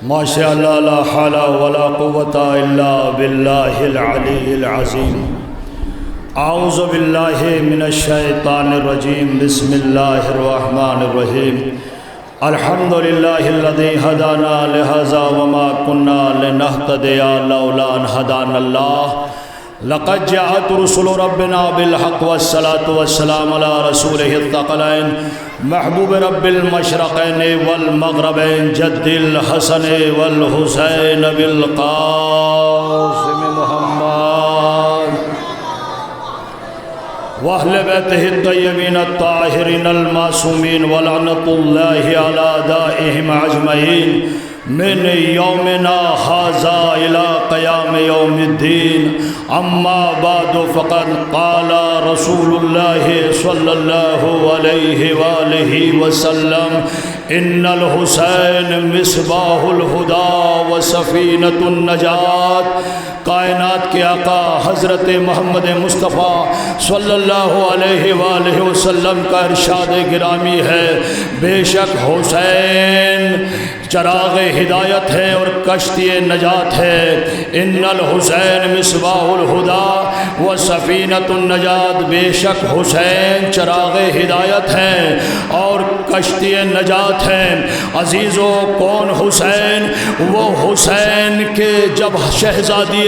ماشاء اللہ لا حول ولا قوة الا باللہ العلی العظیم۔ اعوذ باللہ من الشیطان الرجیم، بسم اللہ الرحمن الرحیم۔ الحمد للہ الذی ہدانا لہذا وما کنا لنہتدی لولا ان ہدانا اللہ۔ لقد جاءت رسل ربنا بالحق والصلاة والسلام على رسوله الثقلين محبوب رب المشرقين والمغربين جد الحسن والحسين بالقاسم محمد وأهل بيته الطيبين الطاهرين المعصومين ولعنة الله على أعدائهم أجمعين من يومنا هذا إلى قيام يوم الدين۔ أما بعد فقد قال رسول الله صلى الله عليه وآله وسلم إن الحسين مصباح الهدى وسفينة النجاة۔ کائنات کے آقا حضرت محمد مصطفیٰ صلی اللہ علیہ وآلہ وسلم کا ارشاد گرامی ہے، بے شک حسین چراغ ہدایت ہے اور کشتی نجات ہے۔ ان الحسین مصباح الہدی و سفینۃ النجات، بے شک حسین چراغ ہدایت ہے اور کشتی نجات ہے۔ عزیزو، کون حسین؟ وہ حسین کے جب شہزادی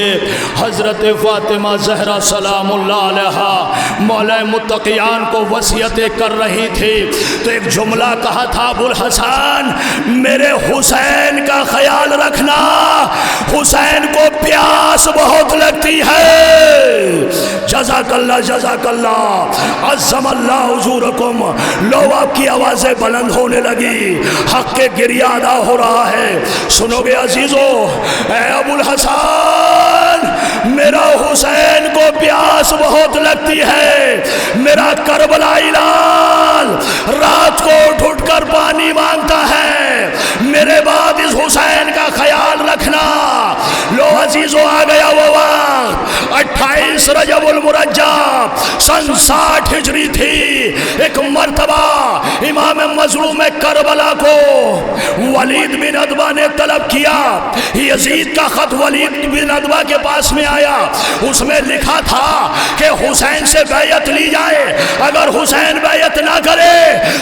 حضرت فاطمہ زہرا سلام اللہ علیہا مولا متقیان کو وصیتیں کر رہی تھی تو ایک جملہ کہا تھا، ابو الحسن میرے حسین کا خیال رکھنا، حسین کو پیاس بہت لگتی ہے۔ جزاک اللہ جزاک اللہ، عظم اللہ حضورکم۔ لو آپ کی آوازیں بلند ہونے لگی، حق کے گریہ ادا ہو رہا ہے۔ سنو گے عزیزو، اے ابو الحسن میرا حسین کو پیاس بہت لگتی ہے، میرا کربلائی لال رات کو اٹھ اٹھ کر پانی مانگتا ہے، میرے بعد اس حسین کا خیال رکھنا۔ لو عزیزو، آ گیا وہ وقت، 28 رجب المرجب سن 60 ہجری تھی۔ ایک مرتبہ امام مظلوم کربلا کو ولید بن عتبہ نے طلب کیا۔ یزید کا خط ولید بن عتبہ کے پاس میں آیا، اس میں لکھا تھا کہ حسین سے بیعت لی جائے، اگر حسین بیعت نہ کرے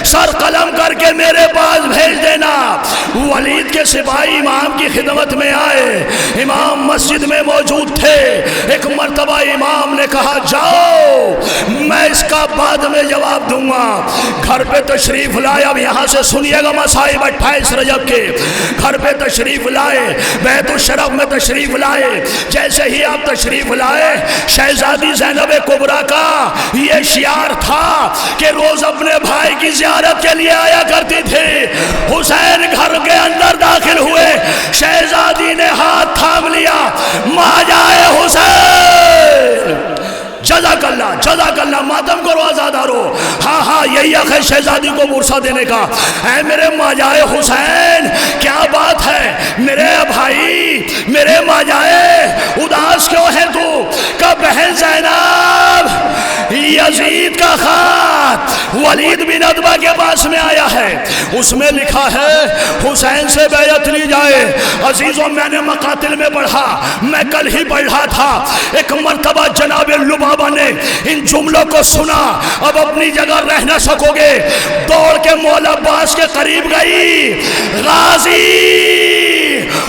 سر قلم کر کے میرے پاس بھیج دینا۔ ولید کے سپاہی امام کی خدمت میں آئے، امام مسجد میں موجود تھے۔ ایک مرتبہ امام نے کہا جاؤ، میں اس کا بعد میں جواب دوں گا۔ گھر پہ تشریف لائے، اب یہاں سے سنیے گا مصائب 28 رجب کے۔ گھر پہ تشریف لائے، بیت الشرف میں تشریف لائے۔ جیسے ہی آپ تشریف لائے، شہزادی زینب کبریٰ کا یہ شعار تھا کہ روز اپنے بھائی کی زیارت کے لیے آیا کرتی تھی۔ حسین گھر کے اندر داخل ہوئے، شہزادی نے ہاتھ تھام لیا، ماجائے حسین۔ جزاک اللہ جزاک اللہ، ماتم کرو آزادارو۔ ہاں ہاں، یہی حق ہے شہزادی کو بورسا دینے کا۔ اے میرے ماجائے حسین، کیا بات ہے میرے بھائی، میرے ماجائے، اداس کیوں ہے تو؟ کہ بہن زینب، یزید کا خط ولید بن عتبہ کے پاس میں آیا ہے، اس میں لکھا ہے حسین سے بیعت لی جائے۔ عزیزوں، میں نے مقاتل میں پڑھا، میں کل ہی پڑھ رہا تھا، ایک مرتبہ جناب لبابہ نے ان جملوں کو سنا، اب اپنی جگہ رہ نہ سکو گے، دوڑ کے مولا عباس کے قریب گئی۔ غازی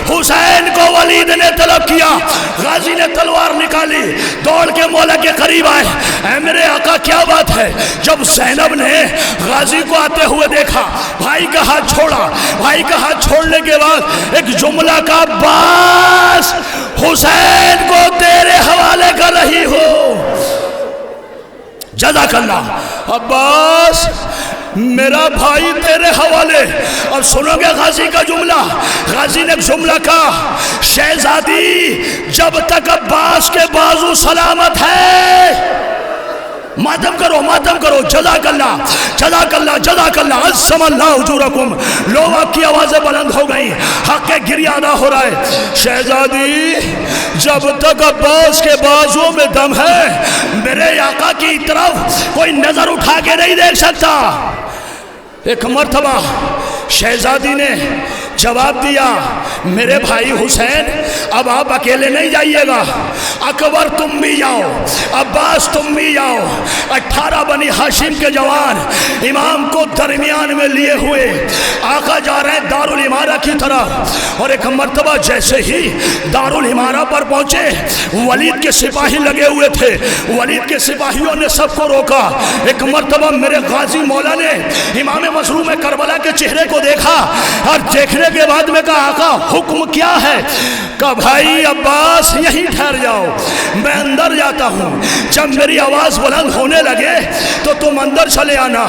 حسین کو ولید نے طلب کیا، غازی نے تلوار نکالی، دوڑ کے مولا کے قریب آئے۔ اے میرے آقا، کیا بات ہے؟ جب زینب نے غازی کو آتے ہوئے دیکھا، بھائی کا ہاتھ چھوڑا، بھائی کا ہاتھ چھوڑنے کے بعد ایک جملہ کا، عباس حسین کو تیرے حوالے کر رہی ہو۔ جزاک اللہ، عباس میرا بھائی تیرے حوالے۔ اب سنو گے غازی کا جملہ، غازی نے ایک جملہ کہا، شہزادی جب تک عباس کے بازو سلامت ہے، ماتم کرو ماتم کرو۔ جزاک اللہ جزاک اللہ جزاک اللہ، عظم اللہ حضورکم۔ لوگ آپ کی آوازیں بلند ہو گئی، حق کے گریہ ادا ہو رہا ہے۔ شہزادی جب تک عباس کے بازو میں دم ہے، میرے آقا کی طرف کوئی نظر اٹھا کے نہیں دیکھ سکتا۔ ایک مرتبہ شہزادی نے جواب دیا میرے بھائی حسین اب آپ اکیلے نہیں جائیے گا، اکبر تم بھی جاؤ، عباس تم بھی جاؤ۔ 18 بنی ہاشم کے جوان امام کو درمیان میں لیے ہوئے آقا جا رہے ہیں دارالعمارہ کی طرف، اور ایک مرتبہ جیسے ہی دارالعمارہ پر پہنچے ولید کے سپاہی لگے ہوئے تھے، ولید کے سپاہیوں نے سب کو روکا۔ ایک مرتبہ میرے غازی مولا نے امام مظلوم کربلا کے چہرے کو دیکھا اور دیکھنے کے بعد میں کہا آقا حکم کیا ہے؟ کہا بھائی عباس یہیں ٹھہر جاؤ، میں اندر جاتا ہوں، جب میری آواز بلند ہونے لگے تو تم اندر چلے آنا۔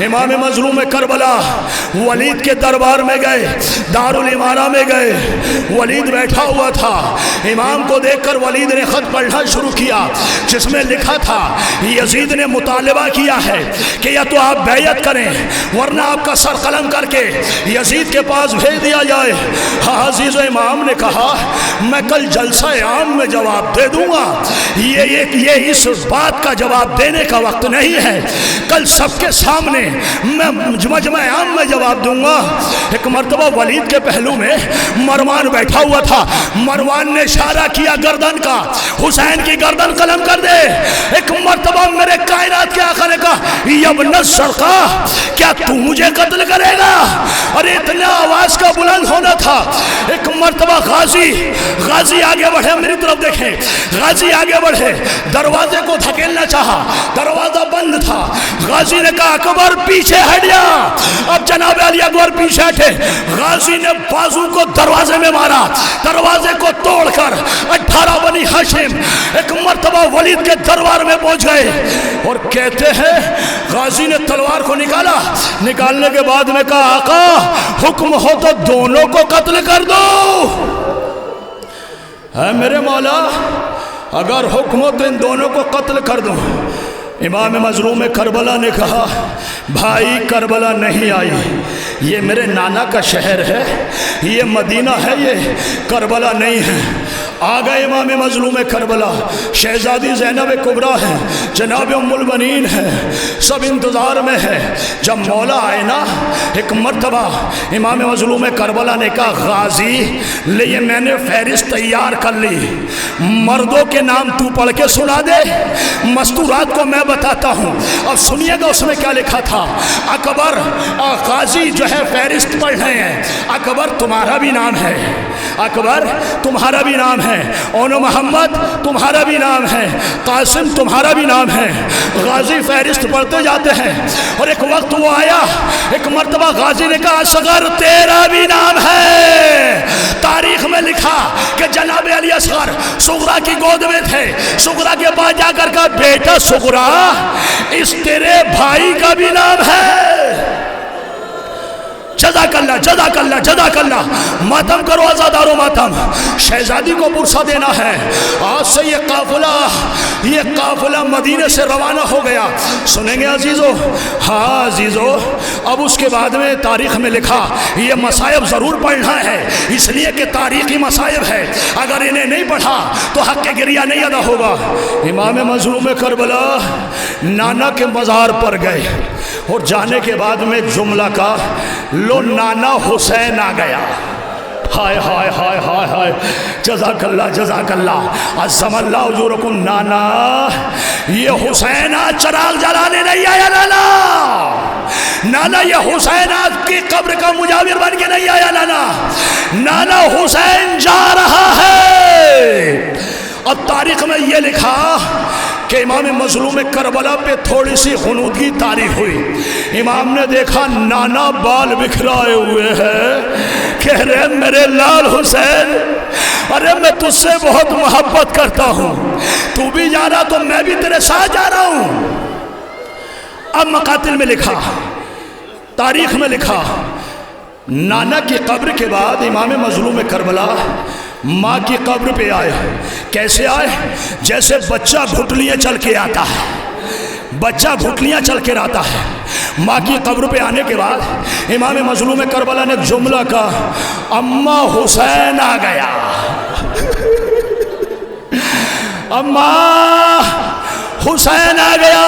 امام مظلوم کربلا ولید کے دربار میں گئے، دارالعمارہ میں گئے، ولید بیٹھا ہوا تھا۔ امام کو دیکھ کر ولید نے خط پڑھنا شروع کیا جس میں لکھا تھا یزید نے مطالبہ کیا ہے کہ یا تو آپ بیعت کریں ورنہ آپ کا سر قلم کر کے یزید کے پاس بھیج دیا جائے۔ عزیز و امام نے کہا میں کل جلسہ عام میں جواب دے دوں گا، یہ اس بات کا جواب دینے کا وقت نہیں ہے، کل سب کے سامنے میں مجمع عام میں جواب دوں گا۔ ایک مرتبہ ولید کے پہلو میں مروان بیٹھا ہوا تھا، مروان نے اشارہ کیا گردن کا، حسین کی گردن قلم کر دے۔ ایک مرتبہ میرے کائنات کے آقا نے کہا یبن السرقہ کیا تو مجھے قتل کرے گا؟ اور اتنا آواز کا بلند ہونا تھا۔ ایک مرتبہ غازی آگے بڑھے، میری طرف دیکھیں، غازی آگے بڑھے، دروازے کو دھکیلنا چاہا، دروازہ بند تھا۔ غازی نے کہا اکبر پیچھے ہٹ جا۔ اب جناب علی اکبر پیچھے ہٹے، غازی نے بازو کو دروازے میں مارا، دروازے کو توڑ کر 18 بنی ہاشم ایک مرتبہ ولید کے دربار میں پہنچ گئے، اور کہتے ہیں غازی نے تلوار کو نکالا، نکالنے کے بعد میں کہا آقا حکم ہو تو دونوں کو قتل کر دو۔ اے میرے مولا اگر حکم ہو تو ان دونوں کو قتل کر دو۔ امام مظلوم کربلا نے کہا بھائی کربلا نہیں آئی، یہ میرے نانا کا شہر ہے، یہ مدینہ ہے، یہ کربلا نہیں ہے۔ آ گئے امام مظلوم کربلا، شہزادی زینب کبریٰ ہے، جناب ام المؤمنین ہے، سب انتظار میں ہے۔ جب مولا آئے نا ایک مرتبہ امام مظلوم کربلا نے کہا غازی لے یہ میں نے فہرست تیار کر لی، مردوں کے نام تو پڑھ کے سنا دے، مستورات کو میں بتاتا ہوں۔ اب سنیے گا اس میں کیا لکھا تھا۔ اکبر غازی جو ہے فہرست پڑھ رہے ہیں، اکبر تمہارا بھی نام ہے، اکبر تمہارا بھی نام ہے، اونو محمد تمہارا بھی نام ہے، قاسم تمہارا بھی نام ہے۔ غازی فہرست پڑھتے جاتے ہیں، اور ایک وقت وہ آیا، ایک مرتبہ غازی نے کہا اصغر تیرا بھی نام ہے۔ تاریخ میں لکھا کہ جناب علی اصغر صغرا کی گود میں تھے، صغرا کے پاس جا کر کہا بیٹا صغرا اس تیرے بھائی کا بھی نام ہے۔ جزاک اللہ جزاک اللہ جزاک اللہ، ماتم کرو عزادارو ماتم، شہزادی کو پرسہ دینا ہے۔ آج سے یہ قافلہ مدینے سے روانہ ہو گیا، سنیں گے عزیزو؟ ہاں عزیزو، اب اس کے بعد میں تاریخ میں لکھا یہ مصائب ضرور پڑھنا ہے، اس لیے کہ تاریخی مصائب ہے، اگر انہیں نہیں پڑھا تو حق گریہ نہیں ادا ہوگا۔ امام مظلوم کربلا نانا کے مزار پر گئے، اور جانے کے بعد میں جملہ کا لو نانا حسین آ گیا۔ ہائے ہائے ہائے ہائے ہائے، جزاک اللہ جزاک اللہ، عظم اللہ اجورکم۔ نانا یہ حسین آج چراغ جلانے نہیں آیا، نانا یہ حسین آج کی قبر کا مجاور بن کے نہیں آیا، نانا حسین جا رہا ہے۔ اور تاریخ میں یہ لکھا کہ امام مظلوم کربلا پہ تھوڑی سی خنودگی طاری ہوئی، امام نے دیکھا نانا بال بکھرائے ہوئے ہیں، کہہ رہے میرے لال حسین ارے میں تجھ سے بہت محبت کرتا ہوں، تو بھی جا رہا تو میں بھی تیرے ساتھ جا رہا ہوں۔ اب مقاتل میں لکھا، تاریخ میں لکھا، نانا کی قبر کے بعد امام مظلوم کربلا ماں کی قبر پہ آئے۔ کیسے آئے؟ جیسے بچہ گھٹلیاں چل کے آتا ہے، بچہ گھٹلیاں چل کے آتا ہے۔ ماں کی قبر پہ آنے کے بعد امام مظلوم کربلا نے جملہ کہا اماں حسین آ گیا، اماں حسین آ گیا،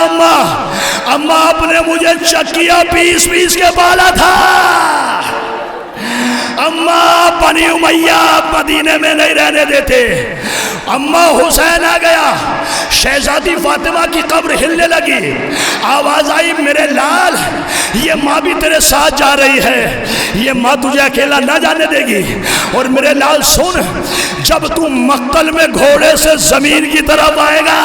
اماں آپ نے مجھے چکیا پیس پیس کے پالا تھا، اما بنی امیہ مدینے میں نہیں رہنے دیتے. اما حسین آ گیا, شہزادی فاطمہ کی قبر ہلنے لگی, آواز آئی میرے لال یہ ماں بھی تیرے ساتھ جا رہی ہے, یہ ماں تجھے اکیلا نہ جانے دے گی. اور میرے لال سن, جب تو مقتل میں گھوڑے سے زمین کی طرف آئے گا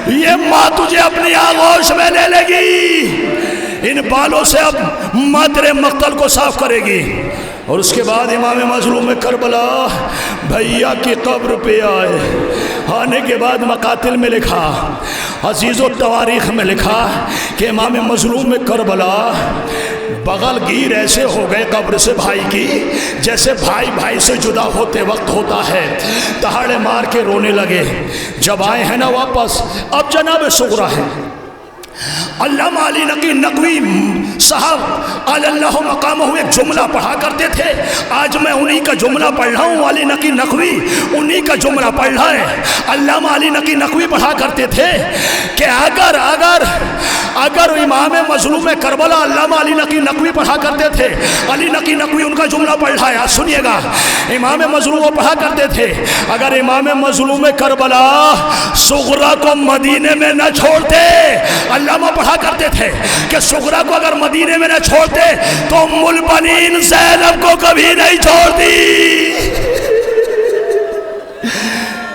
یہ ماں تجھے اپنی آغوش میں لے لے گی, ان بالوں سے اب ماں تیرے مقتل کو صاف کرے گی. اور اس کے بعد امام مظلوم کربلا بھیا کی قبر پہ آئے. آنے کے بعد مقاتل میں لکھا, عزیز و تواریخ میں لکھا کہ امام مظلوم کربلا بغل گیر ایسے ہو گئے قبر سے بھائی کی جیسے بھائی بھائی سے جدا ہوتے وقت ہوتا ہے. دہاڑے مار کے رونے لگے. جب آئے ہیں نا واپس, اب جناب صغرا ہے. علامہ علی نقی نقوی صاحب علی اللہ مقامہ ایک جملہ پڑھا کرتے تھے. آج میں انہی کا جملہ پڑھ رہا ہوں. علی نقی نقوی انہی کا جملہ پڑھ رہا ہے. علامہ علی نقی نقوی پڑھا کرتے تھے کہ اگر امام مظلوم کربلا, علامہ علی نقی نقوی پڑھا کرتے تھے, علی نقی نقوی ان کا جملہ پڑھ رہا ہے. آج سنیے گا, امام مظلوم وہ پڑھا کرتے تھے اگر امام مظلوم کربلا صغرا کو مدینے میں نہ چھوڑتے, علامہ پڑھا کرتے تھے کہ صغرا کو اگر مدینے میں نہ چھوڑتے تو ام البنین زینب کو کبھی نہیں چھوڑتی.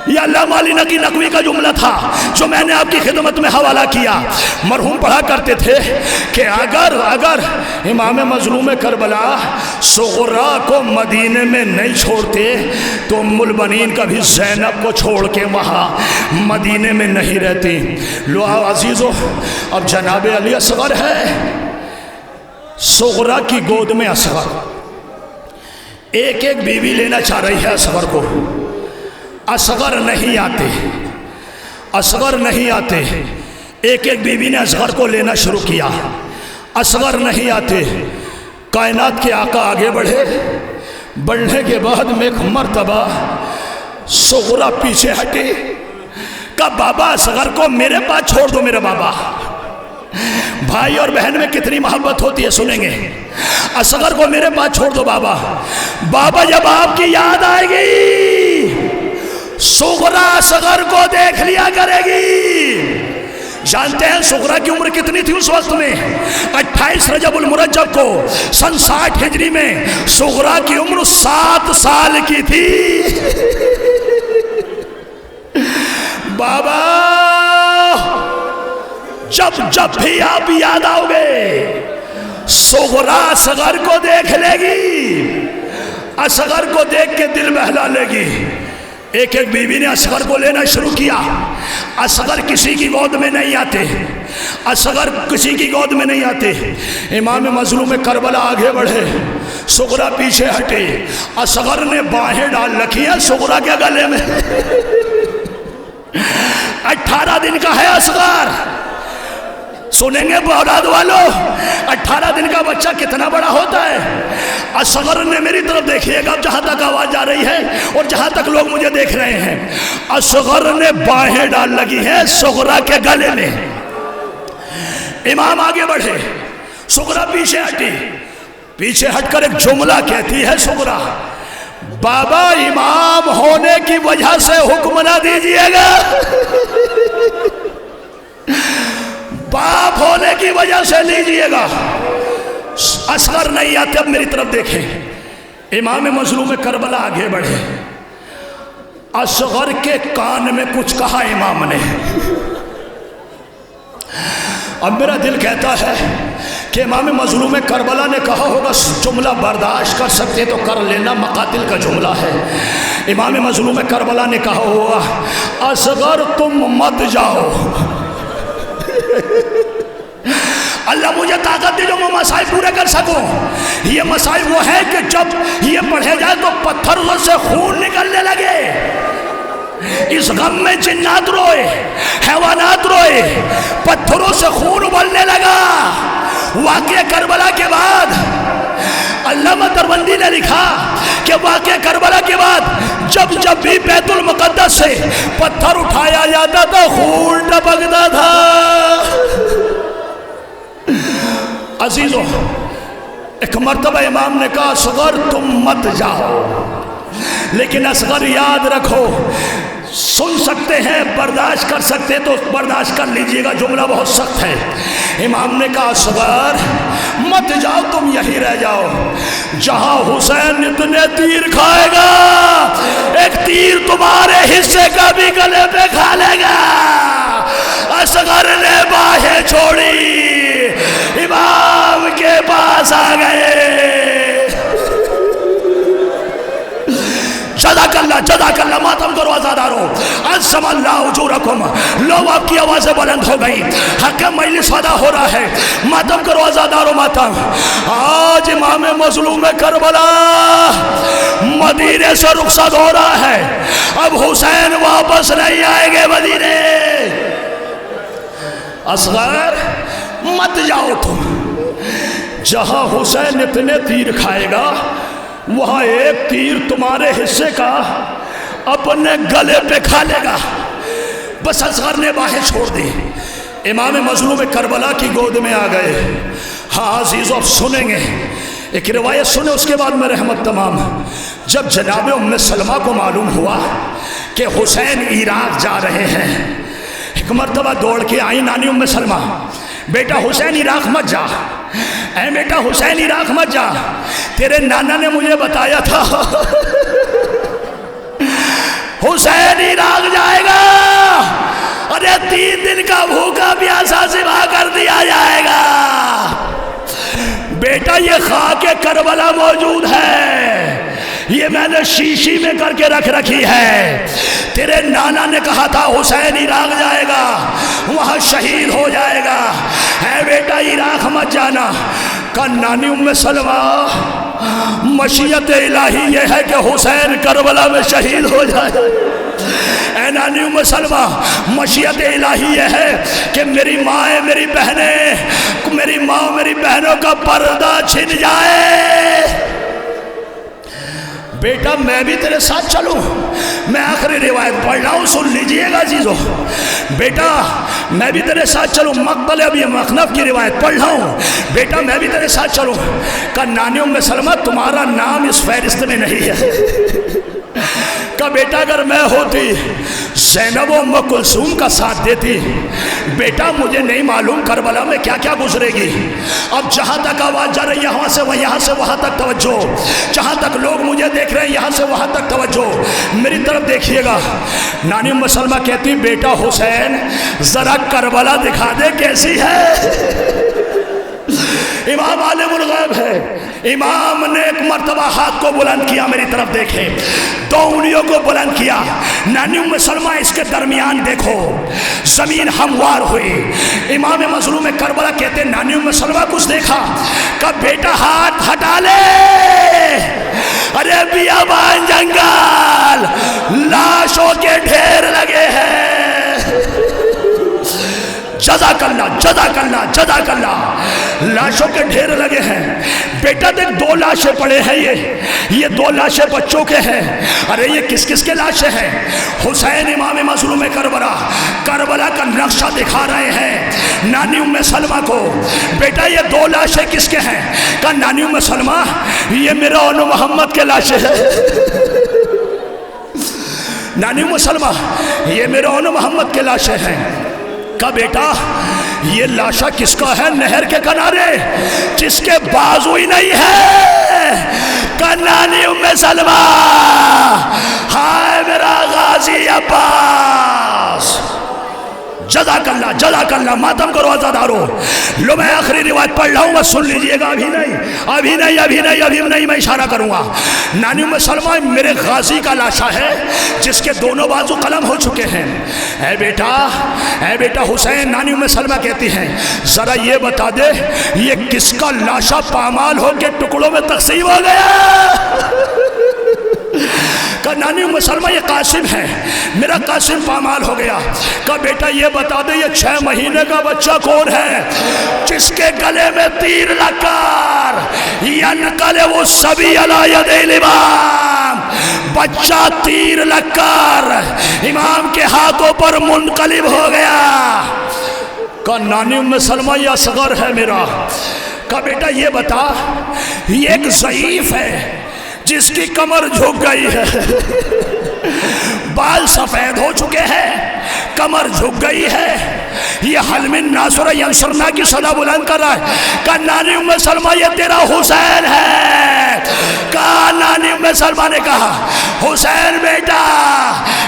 یہ علامہ علی نقی نقوی کا جملہ تھا جو میں نے آپ کی خدمت میں حوالہ کیا. مرحوم پڑھا کرتے تھے کہ اگر امام مظلوم کربلا صغرا کو مدینے میں نہیں چھوڑتے تو ام البنین کبھی زینب کو چھوڑ کے وہاں مدینے میں نہیں رہتی. لو عزیزو, اب جناب علی اصغر ہے, صغرا کی گود میں اصغر ایک ایک بیوی لینا چاہ رہی ہے اصغر کو. اصغر نہیں آتے. ایک ایک بیوی نے اصغر کو لینا شروع کیا. اصغر نہیں آتے. کائنات کے آقا آگے بڑھنے کے بعد میں ایک مرتبہ صغرا پیچھے ہٹی. کہا بابا اصغر کو میرے پاس چھوڑ دو. میرے بابا, بھائی اور بہن میں کتنی محبت ہوتی ہے سنیں گے. اصغر کو میرے پاس چھوڑ دو بابا جب آپ کی یاد آئے گی صغرا اصغر کو دیکھ لیا کرے گی. جانتے ہیں صغرا کی عمر کتنی تھی اس وقت میں؟ 28 رجب المرجب کو سن 60 ہجری میں صغرا کی عمر 7 سال کی تھی. بابا جب بھی آپ یاد آؤ گے صغرا اصغر کو دیکھ لے گی, اصغر کو دیکھ کے دل بہلا لے گی. ایک ایک بیوی نے اصغر کو لینا شروع کیا. اصغر کسی کی گود میں نہیں آتے. امام مظلوم کربلا آگے بڑھے, صغرا پیچھے ہٹے. اصغر نے باہیں ڈال رکھی ہیں صغرا کے گلے میں. 18 دن کا ہے اصغر. سنیں گے اولاد والو, 18 دن کا بچہ کتنا بڑا ہوتا ہے. اصغر نے میری طرف دیکھیے گا جہاں تک آواز جا رہی ہے اور جہاں تک لوگ مجھے دیکھ رہے ہیں. اصغر نے باہیں ڈال لگی ہیں صغرا کے گلے میں. امام آگے بڑھے, صغرا پیچھے ہٹ کر ایک جملہ کہتی ہے صغرا, بابا امام ہونے کی وجہ سے حکم نہ دیجئے گا, باپ ہونے کی وجہ سے لیجئے گا. اصغر نہیں آتے. اب میری طرف دیکھیں, امام مظلوم کربلا آگے بڑھے. اصغر کے کان میں کچھ کہا امام نے. اب میرا دل کہتا ہے کہ امام مظلوم کربلا نے کہا ہوگا جملہ برداشت کر سکتے تو کر لینا, مقاتل کا جملہ ہے. امام مظلوم کربلا نے کہا ہوگا اصغر تم مت جاؤ. اللہ مجھے طاقت دے جو میں مسائل پورے کر سکوں. یہ مسائل وہ ہے کہ جب یہ پڑھے جائے تو پتھروں سے خون نکلنے لگے. اس غم میں جنات روئے, حیوانات روئے, پتھروں سے خون ابلنے لگا. واقعہ کربلا کے بعد علامہ دیوبندی نے لکھا کہ واقعہ کربلا کے بعد جب بھی بیت المقدس سے پتھر اٹھایا جاتا تھا خون ٹپکتا تھا. عزیزو ایک مرتبہ امام نے کہا اصغر تم مت جاؤ، لیکن اصغر یاد رکھو سن سکتے ہیں برداشت کر سکتے تو برداشت کر لیجئے گا، جملہ بہت سخت ہے۔ امام نے کہا اصغر مت جاؤ، تم یہی رہ جاؤ، جہاں حسین اتنے تیر کھائے گا ایک تیر تمہارے حصے کا بھی گلے پہ کھا لے گا۔ اصغر نے باہیں چھوڑی، امام کے پاس آ گئے۔ جزاک اللہ ماتم کرو آزادارو، عظم اللہ اجورکم۔ لوگ آپ کی آوازیں بلند ہو گئی، حق مجلس ادا ہو رہا ہے، ماتم کرو آزادارو ماتم۔ آج امام مظلوم کربلا مدینے سے رخصت ہو رہا ہے، اب حسین واپس نہیں آئیں گے مدینے۔ اصغر مت جاؤ تم، جہاں حسین اتنے تیر کھائے گا وہاں ایک تیر تمہارے حصے کا اپنے گلے پہ کھا لے گا۔ بس اصغر نے باہیں چھوڑ دی، امام مظلوم کربلا کی گود میں آ گئے۔ ہاں عزیزو اب سنیں گے ایک روایت سنیں، اس کے بعد میں رحمت تمام۔ جب جناب ام سلمہ کو معلوم ہوا کہ حسین عراق جا رہے ہیں، ایک مرتبہ دوڑ کے آئی نانی ام سلمہ، بیٹا حسین عراق مت جا، اے بیٹا حسین عراق مت جا، تیرے نانا نے مجھے بتایا تھا حسین عراق جائے گا، ارے 3 دن کا بھوکا پیاسا ذبح کر دیا جائے گا۔ بیٹا یہ خاک کربلا موجود ہے، یہ میں نے شیشی میں کر کے رکھ رکھی ہے، تیرے نانا نے کہا تھا حسین عراق جائے گا، وہاں شہید ہو جائے گا، اے بیٹا عراق مت جانا۔ کہ نانی ام سلمہ مشیت الہی یہ ہے کہ حسین کربلا میں شہید ہو جائے۔ اے نانی ام سلمہ مشیت الہی یہ ہے کہ میری ماں میری بہنیں، میری ماں میری بہنوں کا پردہ چھن جائے۔ بیٹا میں بھی تیرے ساتھ چلوں، میں آخری روایت پڑھ رہا ہوں سن لیجئے گا عزیزو، بیٹا میں بھی تیرے ساتھ چلوں، مقبل ابی مخنف کی روایت پڑھ رہا ہوں، بیٹا میں بھی تیرے ساتھ چلوں۔ کہ نانی ام سلمہ تمہارا نام اس فہرست میں نہیں ہے۔ کہ بیٹا اگر میں ہوتی زینب و ام کلثوم کا ساتھ دیتی، بیٹا مجھے نہیں معلوم کربلا میں کیا کیا گزرے گی۔ اب جہاں تک آواز جا رہی ہے یہاں سے وہاں تک توجہ، جہاں تک لوگ مجھے دیکھ رہے ہیں یہاں سے وہاں تک توجہ، میری طرف دیکھیے گا۔ نانی ام سلمہ کہتی بیٹا حسین ذرا کربلا دکھا دے کیسی ہے۔ امام عالم الغیب ہے، امام نے ایک مرتبہ ہاتھ کو بلند کیا، میری طرف دیکھیں، 2 انگلیوں کو بلند کیا۔ نانی ام سلمہ اس کے درمیان دیکھو، زمین ہموار ہوئی۔ امام مظلوم کربلا کہتے نانی ام سلمہ کچھ دیکھا، کہ بیٹا ہاتھ ہٹا لے، ارے بیابان جنگل لاشوں کے ڈھیر لگے ہیں۔ جزاک اللہ لاشوں کے ڈھیر لگے ہیں۔ بیٹا دیکھ 2 لاشیں پڑے ہیں، یہ 2 لاشیں بچوں کے ہیں۔ ارے یہ کس کس کے لاشیں ہیں؟ حسین امام مظلوم کربلا کا نقشہ دکھا رہے ہیں نانی ام سلمہ کو۔ بیٹا یہ 2 لاشیں کس کے ہیں؟ کہ نانی ام سلمہ یہ میرا اور محمد کے لاشیں ہیں۔ نانی ام سلمہ یہ میرا اور محمد کے لاشیں ہیں۔ کہ بیٹا یہ لاشا کس کا ہے نہر کے کنارے جس کے بازو ہی نہیں ہے؟ کہ نانی ام سلمہ ہائے میرا غازی عباس۔ جزاک اللہ ماتم کرو آزادارو۔ لو میں آخری روایت پڑھ رہا ہوں، بس سن لیجئے گا، ابھی نہیں میں اشارہ کروں گا۔ نانی ام سلمہ میرے غازی کا لاشا ہے جس کے دونوں بازو قلم ہو چکے ہیں۔ اے بیٹا حسین، نانی ام سلمہ کہتی ہیں ذرا یہ بتا دے یہ کس کا لاشا پامال ہو کے ٹکڑوں میں تقسیم ہو گیا؟ کہ نانی ام سلمہ یہ قاسم ہے، میرا قاسم پامال ہو گیا۔ کہ بیٹا یہ بتا دے یہ 6 مہینے کا بچہ کون ہے جس کے گلے میں تیر لگ کر ینقلب الصبی علی ید الامام، بچہ تیر لگ کر امام کے ہاتھوں پر منقلب ہو گیا۔ کہ نانی ام سلمہ یہ اصغر ہے میرا، کہا بیٹا یہ بتا، یہ ایک ضعیف ہے جس کی کمر جھک گئی ہے، بال سفید ہو چکے ہیں، کمر جھک گئی ہے، یہ حل من ناصر ینصرنا کی صدا بلند کر رہا ہے۔ کہا نانی ام سلمہ یہ تیرا حسین ہے۔ کہا نانی ام سلمہ نے کہا حسین بیٹا،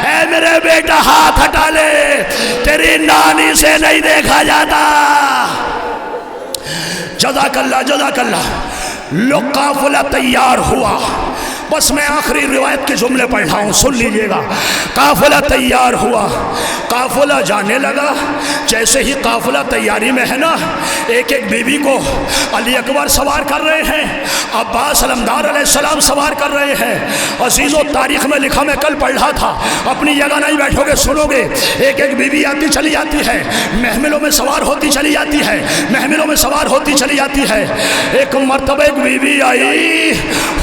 اے میرے بیٹا ہاتھ ہٹا لے، تیری نانی سے نہیں دیکھا جاتا۔ جزاک اللہ جزاک اللہ۔ لو قافلہ تیار ہوا، بس میں آخری روایت کے جملے پڑھ رہا ہوں، سن لیجئے گا۔ قافلہ تیار ہوا، قافلہ جانے لگا۔ جیسے ہی قافلہ تیاری میں ہے نا، ایک ایک بی بی کو علی اکبر سوار کر رہے ہیں، عباس علمدار علیہ السلام سوار کر رہے ہیں۔ عزیزو تاریخ میں لکھا، میں کل پڑھ رہا تھا، اپنی جگہ نہیں بیٹھو گے سنو گے، ایک ایک بی بی آتی چلی جاتی ہے، محملوں میں سوار ہوتی چلی جاتی ہے، محملوں میں سوار ہوتی چلی جاتی ہے۔ ایک مرتبہ ایک بی بی آئی،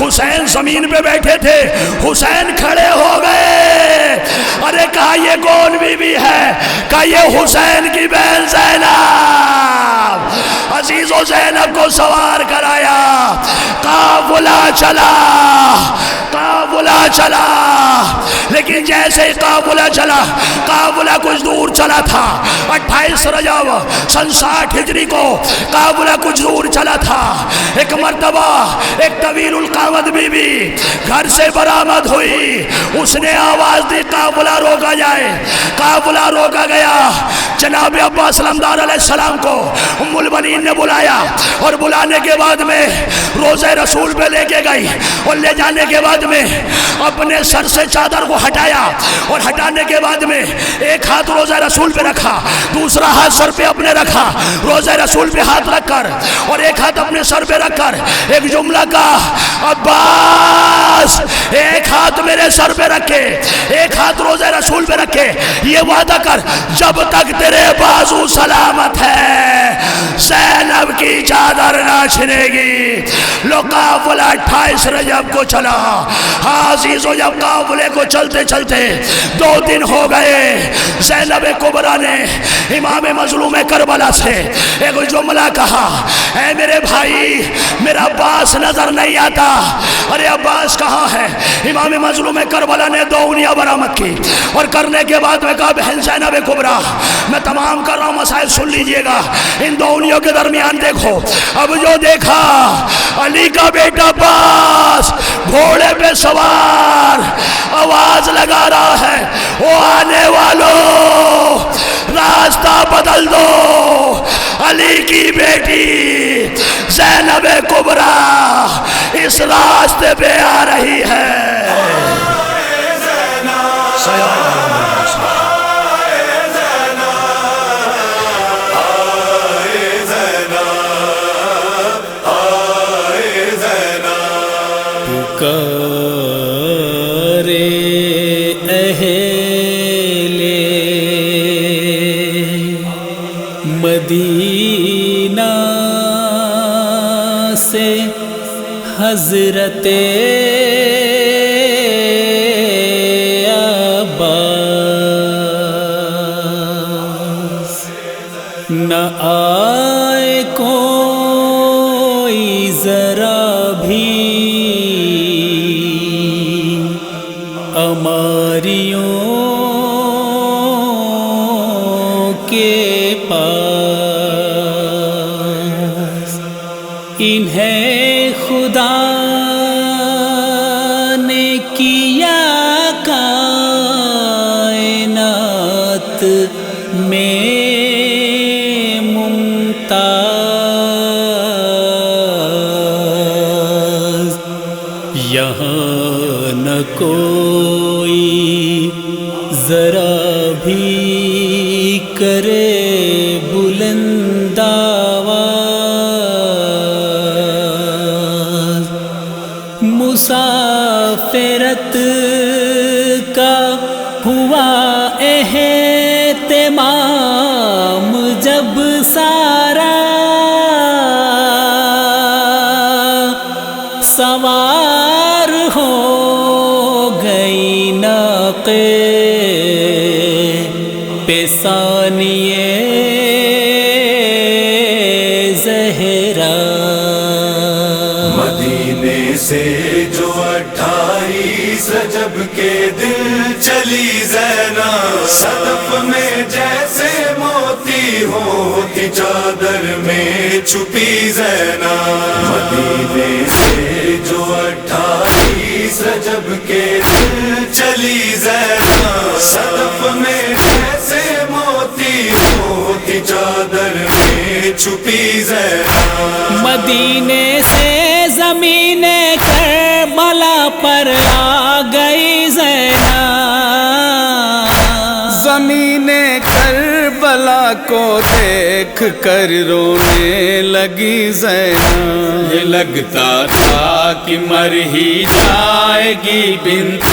حسین زمین پہ بیٹھے تھے، حسین کھڑے ہو گئے۔ ارے کہا یہ کون بی بی ہے؟ کہا یہ حسین کی بہن زینب۔ عزیزو زینب کو سوار کرایا، قافلہ چلا، قافلہ چلا۔ لیکن جیسے ہی قافلہ چلا، قافلہ کچھ دور چلا تھا، 28 رجب سن 60 ہجری کو قافلہ کچھ دور چلا تھا۔ ایک مرتبہ ایک طویل القامت بی بی گھر سے برآمد ہوئی، اس نے آواز دی قافلہ روکا جائے۔ قافلہ روکا گیا، جناب عباس علمدار علیہ السلام کو ام المؤمنین نے بلایا، اور بلانے کے بعد میں روضہ رسول پہ لے کے گئی، اور لے جانے کے بعد میں اپنے سر سے چادر کو ہٹایا، اور ہٹانے کے بعد میں ایک ہاتھ روضہ رسول پہ رکھا، دوسرا ہاتھ سر پہ اپنے رکھا، روضہ رسول پہ ہاتھ رکھ کر اور ایک ہاتھ اپنے سر پہ رکھ کر ایک جملہ کہا، عباس ایک ہاتھ میرے سر پہ رکھے، ایک ہاتھ روضہ رسول پہ رکھے، یہ وعدہ کر جب تک تیرے بازو سلامت ہے زینب کی چادر نہ چھنے گی۔ لو قافلہ 28 رجب کو چلا۔ ہاں عزیزو جب قافلے کو چلتے چلتے 2 دن ہو گئے، زینب کبریٰ نے امام مظلوم کربلا سے ایک جملہ کہا، اے میرے بھائی میرا عباس نظر نہیں آتا۔ ارے عباس کہاں ہے؟ امام مظلوم کربلا نے 2 اونیاں برآمد کی، اور کرنے کے بعد میں کہا بہن زینب کبریٰ، میں تمام کر رہا ہوں، مسائل سن لیجئے گا، ان 2 اونیوں کے درمیان دیکھو۔ اب جو دیکھا علی کا بیٹا عباس گھوڑے پہ سوار آواز لگا رہا ہے، وہ آنے والوں راستہ بدل دو، علی کی بیٹی زینب کبریٰ اس راستے پہ آ رہی ہے۔ مدینہ سے حضرت عباس، نہ آئے کوئی ذرا بھی اماریوں کے پاس، انہیں خدا نے کیا کائنات میں ممتاز، یہاں نہ کوئی ذرا بھی کرے بلند آواز، مسافرت کا ہوا اہتمام جب سارا، سوار ہو گئی ناقے پہ ثانیے زہرا۔ 28 رجب کے دن چلی زینب، صدف میں جیسے موتی ہوتی چادر میں چھپی زینب، مدینے سے جو 28 رجب کے دن چلی زینب، صدف میں جیسے موتی ہوتی چادر میں چھپی زینب، مدینے سے زمین کربلا پر آ گئی زینب، زمین کربلا کو دیکھ کر رونے لگی زینب، یہ لگتا تھا کہ مر ہی جائے گی بنت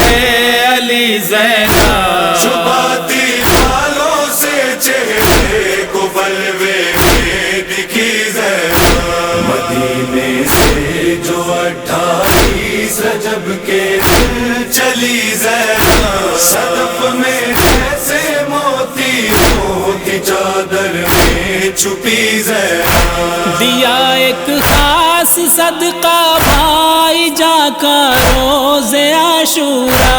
علی زینب، چھپاتی بالوں سے چہرے کو بلوے میں دکھی زینب، مدینے سے جو 28 رجب کے دن چلی زینب، صدف میں جیسے موتی ہوتی چادر میں چھپی زینب، دیا ایک خاص صدقہ بھائی جا کا روز عاشورا،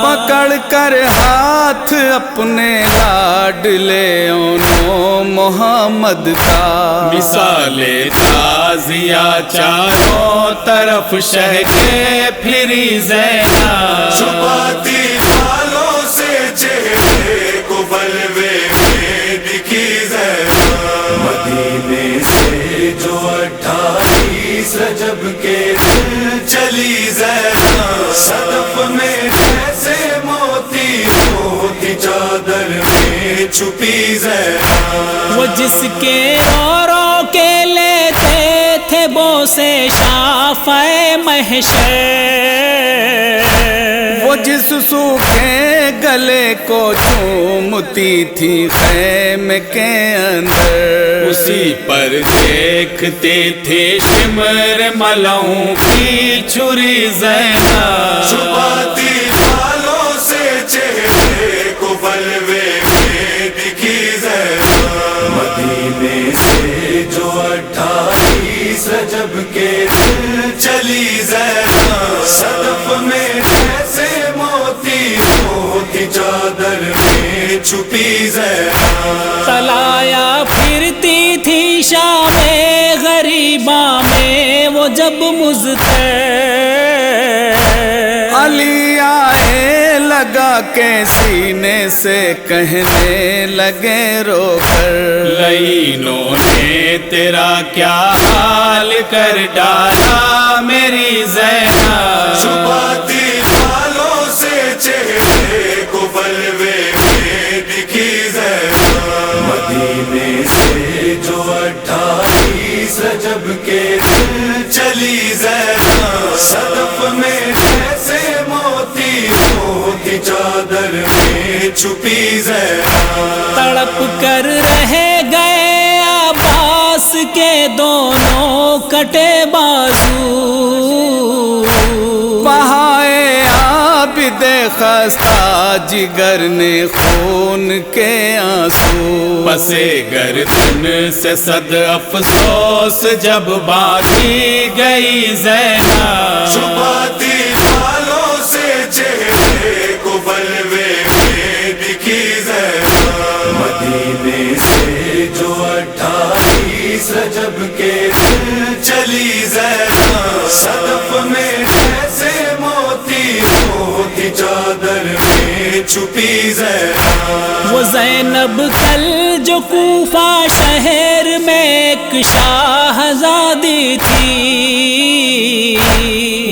پکڑ کر ہاتھ اپنے لاڈلے اونو محمد کا، مثال تازیہ چاروں طرف شہ کے پھری زینب، چھپاتی بالوں سے چہرے کو بلوے میں دکھی زینب، مدینے سے جو 28 رجب کے دن چلی زینب، صدف میں جیسے موتی ہوتی چادر میں چھپی زینب، وہ جس کے رو کے لیتے تھے بوسے شافع محشر، وہ جس سوکھے گلے کو چومتی تھی خیمے کے اندر، اسی پر دیکھتے تھے شمر ملاؤں کی چھری زینب، چھپاتی بالوں سے چہرے کو بلوے میں دکھی زینب، مدینے سے جو 28 رجب کے دن چلی زینب، صدف میں جیسے موتی ہوتی چادر میں چھپی زینب، تلایا پھرتی تھی شام غریباں میں وہ جب مضطر، علی آئے لگا کے سینے سے کہنے لگے رو کر، لعینوں نے تیرا کیا حال کر ڈالا میری زینب، چھپاتی بالوں سے چہرے کو بلوے میں دکھی زینب، مدینے سے جو 28 رجب کے دن چلی زینب، صدف میں جیسے موتی ہوتی چادر میں چھپی زینب، تڑپ کر رہ گئے عباس کے دونوں کٹے بازو، بہائے عابد خستہ جگر نے خون کے آنسو، پسے گردن سے صد افسوس جب باندھی گئی زینب، چھپاتی بالوں سے چہرے کو بلوے میں دکھی زینب، مدینے سے جو 28 رجب کے دن چلی زینب، صدف میں جیسے موتی ہوتی چادر میں چھپی زینب، وہ زینب کل جو کوفہ شہر میں ایک شاہزادی تھی،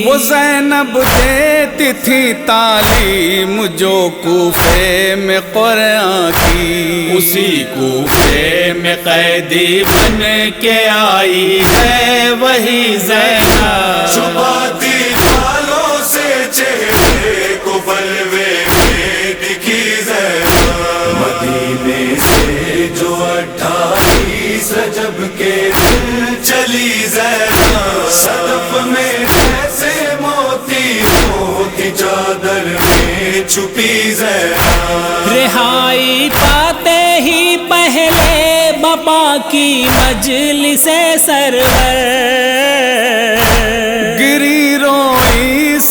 وہ زینب دیتی تھی تعلیم جو کوفے میں قرآن کی، اسی کوفے میں قیدی بن کے آئی ہے وہی زینب، چھپاتی بالوں سے چہرے کو بلوے میں دکھی زینب، مدینے سے جو 28 رجب کے دن چلی زینب، صدف میں جیسے موتی ہوتی چادر میں چھپی زینب، رہائی پاتے ہی پہلے بپا کی مجلس سرور،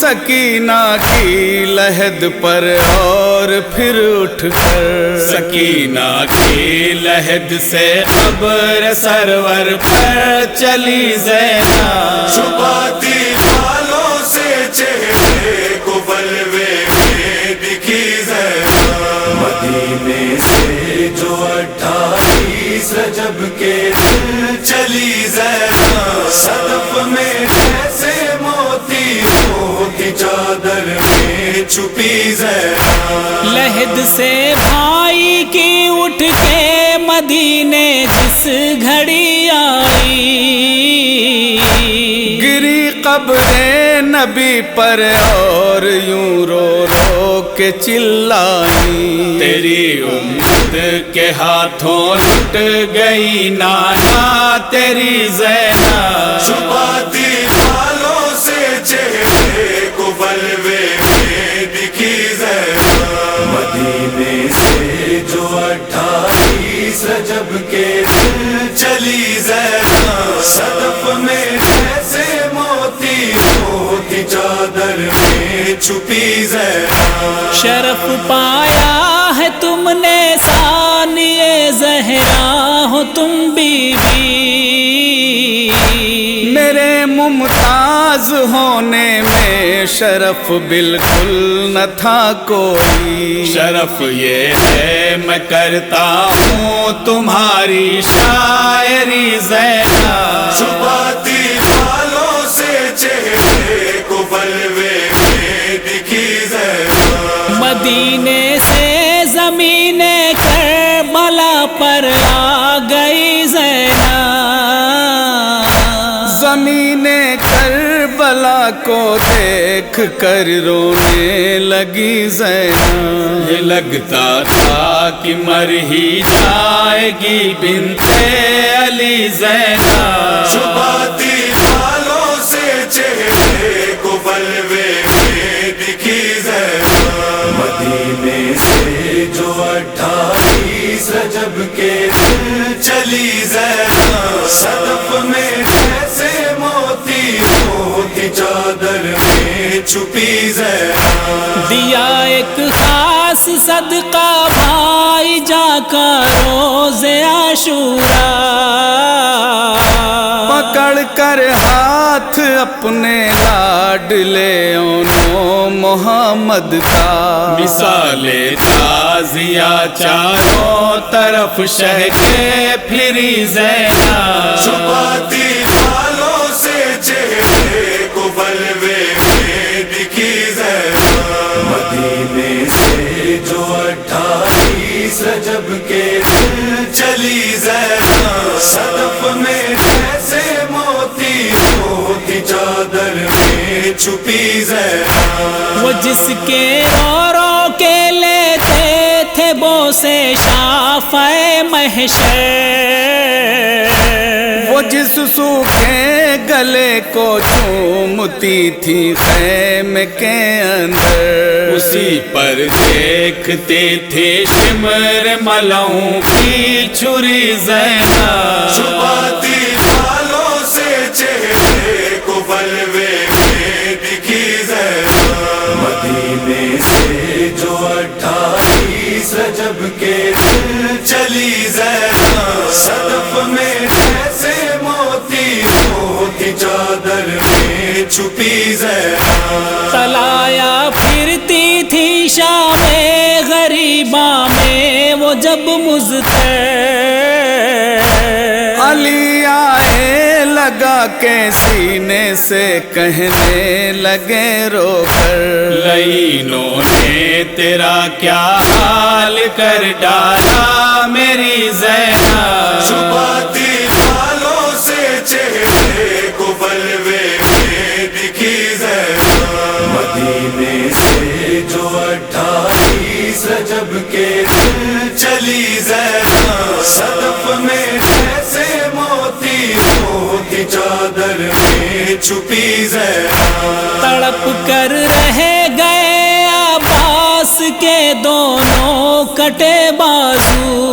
سکینہ کی لحد پر اور پھر اٹھ کر سکینہ کی لحد سے قبر سرور پر چلی زینب چھپاتی بالوں سے چہرے کو بلوے میں دکھی زینب مدینے سے جو 28 رجب کے دن چلی زینب صدف میں جیسے موتی موتی چادر میں چھپی زینب لحد سے بھائی کی اٹھ کے مدینے جس گھڑی آئی گری قبر نبی پر اور یوں رو رو کے چلائی تیری امت کے ہاتھوں لٹ گئی نانا تیری زینب چھپاتی بالوں سے چہرے کو بلوے میں دکھی زینب مدینے سے جو 28 رجب کے دن چلی زینب صدف میں جیسے موتی موتی چادر میں چھپی زینب شرف پایا ہے تم نے ثانیہ زہرا ہو تم بیوی میرے ممتاز ہونے میں شرف بالکل نہ تھا کوئی شرف یہ ہے میں کرتا ہوں تمہاری شاعری زینب چھپاتی بالوں سے چہرے کو بلوے میں دکھی زینب مدینے سے زمین کربلا پر آ گئی زینب زمین کربلا کو دیکھ کر رونے لگی زینب یہ لگتا تھا کہ مر ہی جائے گی بنت علی زینب چھپاتی بالوں سے چہرے کو بلوے میں دکھی زینب مدینے سے جو 28 رجب کے دن چلی زینب صدف میں جیسے موتی موتی چادر میں چھپی زینب دیا ایک خاص صدقہ بھائی جا کر روز عاشورا پکڑ کر ہاتھ اپنے لاڈلے اونو محمد کا مثال تازیہ چاروں طرف شہ کے پھری زینب چھپاتی بالوں سے چہرے کو بلوے میں دکھی زینب مدینے سے جو 28 رجب کے دن چلی زینب صدف میں جیسے موتی موتی چادر میں چھپی زینب وہ جس کے رو رو کے لیتے تھے بوسے شافع محشر وہ جس سوکھے گلے کو چومتی تھی خیمے کے اندر اسی پر دیکھتے تھے شمر ملاؤں کی چھری زینب چھپاتی بالوں سے چہرے کو بلوے میں دکھی زینب مدینے سے جو 28 رجب کے دن چلی زینب صدف میں جیسے موتی موتی چادر میں چھپی زینب تلایا پھرتی تھی شام غریباں میں وہ جب مضطر علی آئے لگا کے سینے سے کہنے لگے رو کر لینوں نے تیرا کیا حال کر ڈالا میری زینب چھپاتی بالوں سے چہرے کو بلوے میں دکھی زینب مدینے سے جو 28 رجب کے دن چلی زینب صدف میں جیسے موتی موتی چادر میں چھپی زینب تڑپ کر رہ گئے عباس کے دونوں کٹے بازو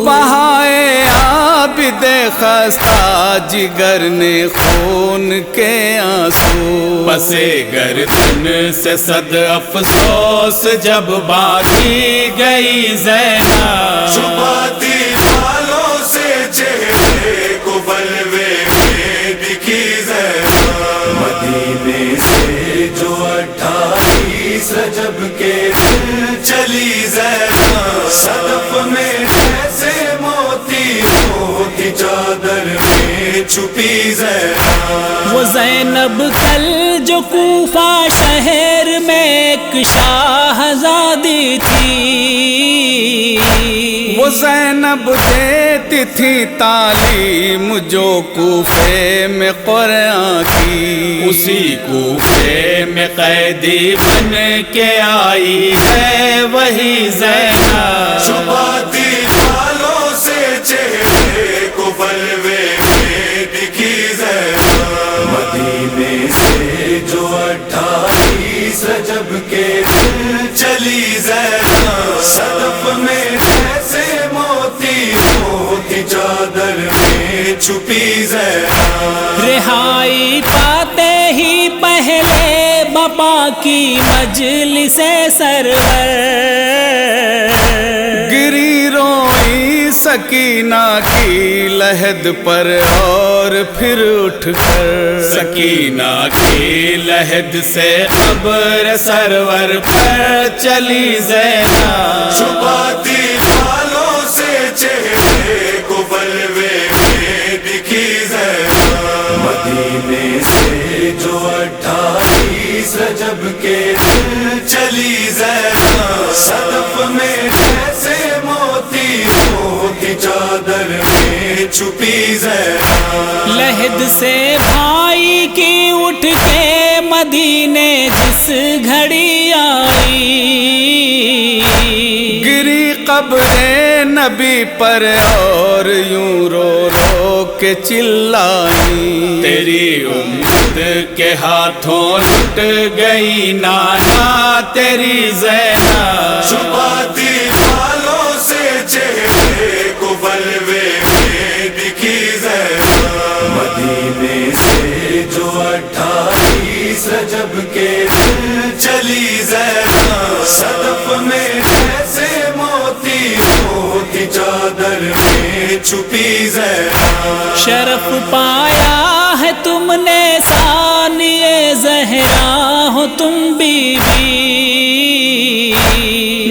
بہائے عابد خستہ جگر نے خون کے آنسو، پسے گردن سے صد افسوس جب باقی گئی زینب، چھپاتی بالوں سے چہرے کو بلوے میں دکھی زینب، مدینے سے جو 28 رجب کے دن چلی زینب، صدف میں جیسے موتی ہوتی چادر میں چھپی زینب، وہ زینب کل جو کوفہ شہر میں ایک شاہزادی تھی، وہ زینب دیتی تھی تعلیم جو کوفے میں قرآن کی، اسی کوفے میں قیدی بن کے آئی ہے وہی زینب، چھپاتی بالوں سے چہرے کو بلوے میں دکھی زینب، مدینے سے جو 28 رجب کے دن چلی زینب، صدف میں جیسے موتی ہوتی چادر میں چھپی زینب، رہائی پاتے ہی پہلے بابا کی مجلس سرور، گری روئی سکینہ کی لحد پر اور پھر اٹھ کر، سکینہ کی لحد سے قبر سرور پر چلی زینب، چھپاتی بالوں سے چہرے کو بلوے میں دکھی زینب، مدینے سے جو 28 رجب کے دن چلی زینب، صدف میں جیسے موتی ہوتی چادر میں چھپی زینب، لحد سے بھائی کی اٹھ کے مدینے جس گھڑی آئی، گری قبر نبی پر اور یوں رو رو کے چلائی، تیری امت کے ہاتھوں لٹ گئی نانا تیری زینب، چھپاتی بالوں سے چہرے کو بلوے میں دکھی زینب، مدینے سے جو 28 رجب کے دن چلی زینب، صدف میں جیسے موتی ہوتی چادر میں چھپی زینب، شرف پایا ہے تم نے ثانیہ زہرا ہو تم بی بی،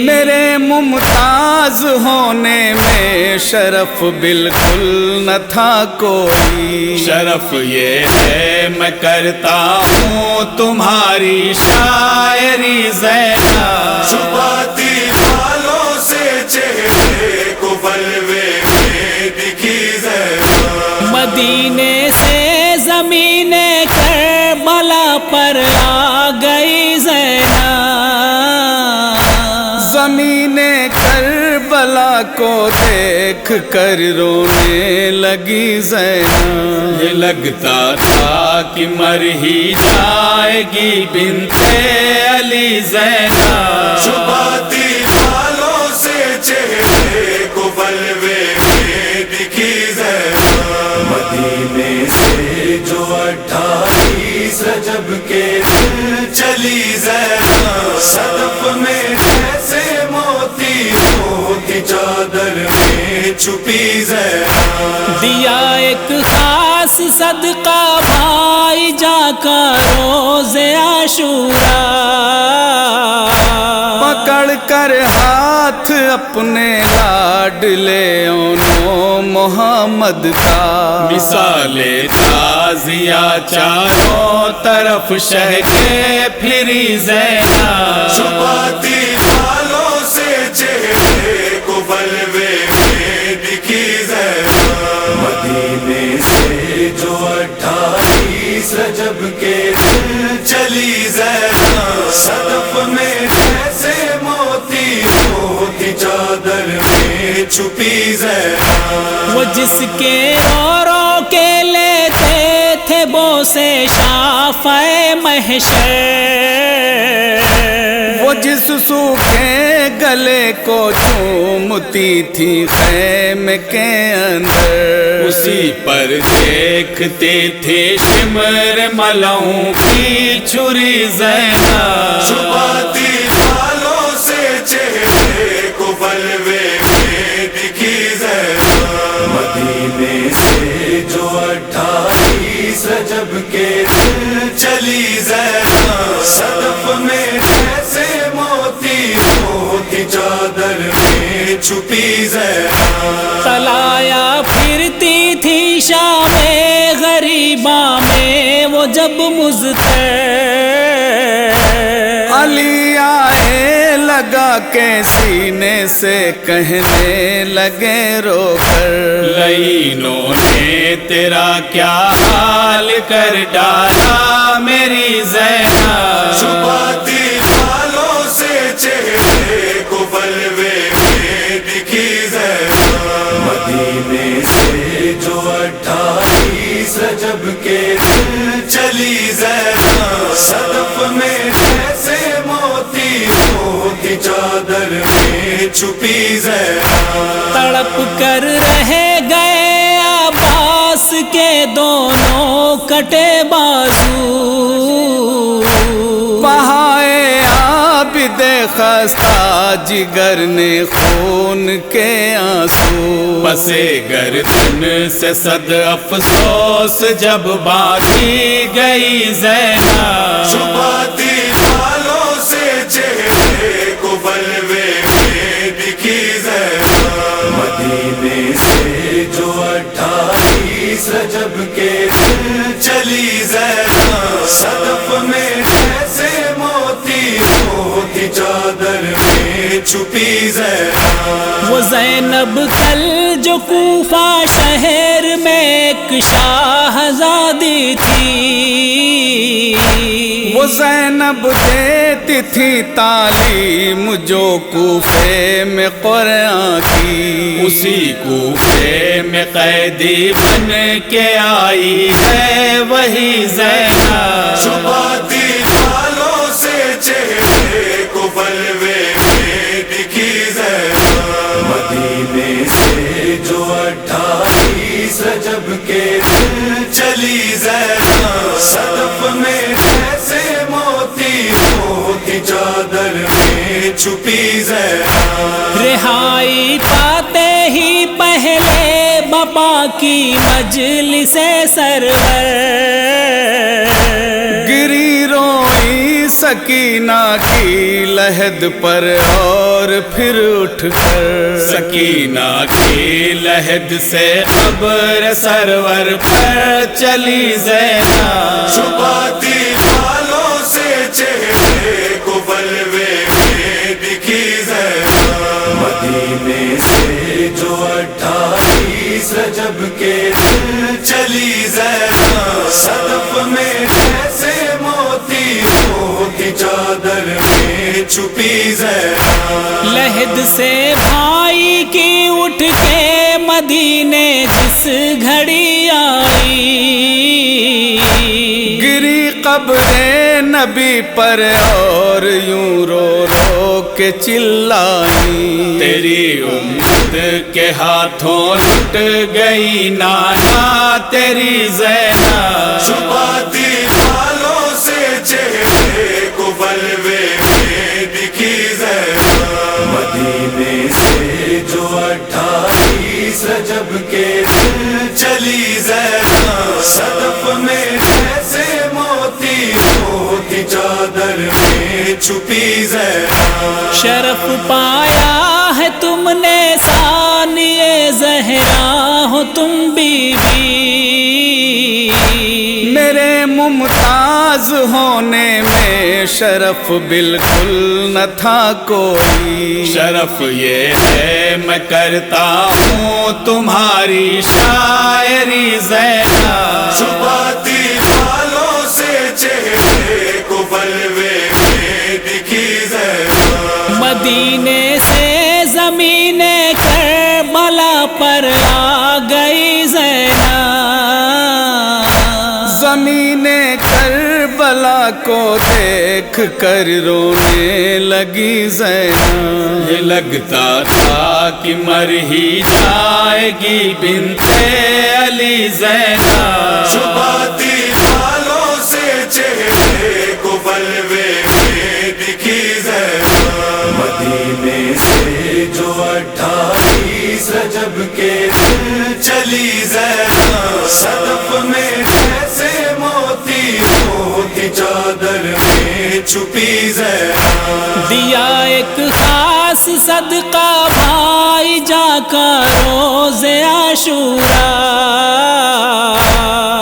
میرے ممتاز ہونے میں شرف بالکل نہ تھا کوئی، شرف یہ ہے میں کرتا ہوں تمہاری شاعری زینب، چھپاتی بالوں سے چہرے کو بلوے میں دکھی زینب، مدینے سے زمین کربلا پر آ گئی زینب، زمین کربلا کو دیکھ کر رونے لگی زینب، یہ لگتا تھا کہ مر ہی جائے گی بنت علی زینب، چھپاتی بالوں سے چہرے کو بلوے میں دکھی زینب، مدینے سے جو 28 رجب کے دن چلی زینب، صدف میں جیسے موتی ہوتی چادر میں چھپی زینب، دیا ایک خاص صدقہ بھائی جا کر روز عاشورا، پکڑ کر ہاتھ اپنے لاڈلے اونو محمد کا، مثال تازیہ چاروں طرف شہ کے پھری زینب، چھپاتی بالوں سے چہرے کو بلوے میں دکھی زینب، مدینے سے جو 28 رجب کے دن چلی زینب، صدف میں جیسے موتی ہوتی چادر میں چھپی زینب، وہ جس کے رو رو کے لیتے تھے بوسے شافع محشر، وہ جس سوکھے گلے کو چومتی تھی خیمے کے اندر، اسی پر دیکھتی تھی شمر ملاؤں کی چھری زینب، چھپاتی بالوں سے چہرے کو بلوے میں دکھی زینب، مدینے سے جو 28 رجب کے دن چلی زینب، صدف میں جیسے موتی موتی چادر میں چھپی زینب، تلایا پھرتی تھی شام غریباں میں وہ جب مضطر، علی آئے لگا کے سینے سے کہنے لگے رو کر، لعینوں نے تیرا کیا حال کر ڈالا میری زینب، چھپاتی بالوں سے چہرے کو بلوے میں دکھی زینب، مدینے سے جو 28 رجب کے دن چلی زینب، صدف میں جیسے موتی موتی چادر میں چھپی زینب، تڑپ کر رہ گئے عباس کے دونوں کٹے بازو، بہائے عابد خستہ جگر نے خون کے آنسو، پسے گردن سے صد افسوس جب باندھی گئی زینب، چھپاتی بالوں سے چہرے کو بلوے میں دکھی زینب، مدینے سے جو 28 رجب کے دن چلی زینب، صدف میں جیسے موتی موتی چادر میں چھپی زینب، وہ زینب کل جو کوفہ شہر میں ایک شاہزادی تھی، وہ زینب دیتی تھی تعلیم جو کوفے میں قرآن کی، اسی کوفے میں قیدی بن کے آئی ہے وہی زینب، چھپاتی بالوں سے چہرے کو بلوے میں دکھی زینب، مدینے سے جو 28 رجب کے دن چلی زینب، صدف میں جیسے موتی موتی چادر میں چھپی زینب، رہائی پاتے ہی پہلے بابا کی مجلس سرور، گری روئی سکینہ کی لحد پر اور پھر اٹھ کر، سکینہ کی لحد سے قبر سرور پر چلی زینب، چھپاتی بالوں سے چہرے کو بلوے میں دکھی زینب، مدینے سے جو 28 رجب کے دن چلی زینب، صدف میں جیسے موتی موتی چادر میں چھپی زینب، لحد سے بھائی کی اٹھ کے مدینے جس گھڑی آئی، گری قبر نبی پر اور یوں رو رو کے چلائی، تیری امت کے ہاتھوں لٹ گئی نانا تیری زینب، چھپاتی بالوں سے چہرے کو بلوے میں دکھی زینب، مدینے سے جو 28 رجب کے دن چلی زینب، صدف میں جیسے موتی موتی چادر میں چھپی زینب، شرف پایا ہے تم نے ثانیہ زہرا ہو تم بی بی، میرے ممتاز ہونے میں شرف بالکل نہ تھا کوئی، شرف یہ ہے میں کرتا ہوں تمہاری شاعری زینب، چھپاتی بالوں سے چہرے کو بلوے میں دکھی زینب، مدینے سے زمین کربلا پر آ گئی زینب، زمین کربلا کربلا کو دیکھ کر رونے لگی زینب، یہ لگتا تھا کہ مر ہی جائے گی بنت علی زینب، چھپاتی بالوں سے چہرے کو بلوے میں دکھی زینب، مدینے سے جو 28 رجب کے دن چلی زینب، صدف میں جیسے موتی موتی چادر میں چھپی زینب، دیا ایک خاص صدقہ بھائی جا کر روز عاشورا،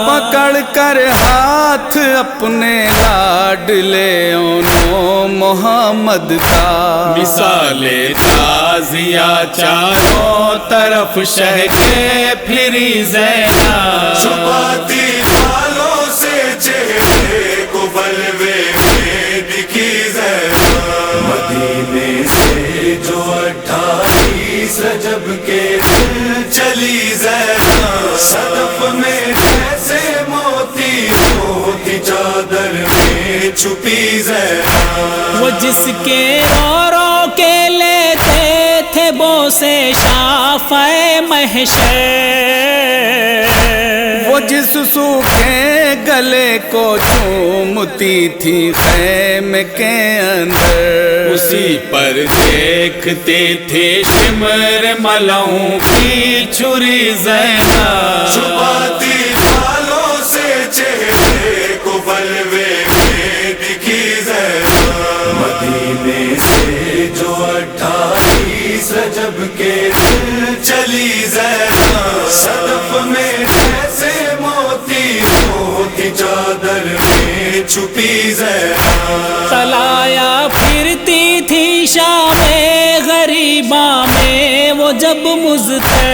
پکڑ کر ہاتھ اپنے لاڈلے اونو محمد کا، مثال تازیہ چاروں طرف شہ کے پھری زینب، چھپاتی بالوں سے چہرے کو بلوے میں دکھی زینب، مدینے سے جو 28 رجب کے دن چلی زینب، صدف میں جیسے موتی موتی چادر میں چھپی زینب، وہ جس کے رو رو کے لیتے تھے بوسے شافع محشر، وہ جس سوکھے گلے کو چومتی تھی خیمے کے اندر، اسی پر دیکھتے تھے شمر ملاؤں کی چھری زینب، چھپاتی بالوں سے چہرے کو بلوے میں دکھی زینب، مدینے سے جو 28 رجب کے دن چلی زینب، صدف میں جیسے موتی موتی چادر میں چھپی زینب، تلایا پھرتی تھی شام غریباں میں وہ جب مضطر،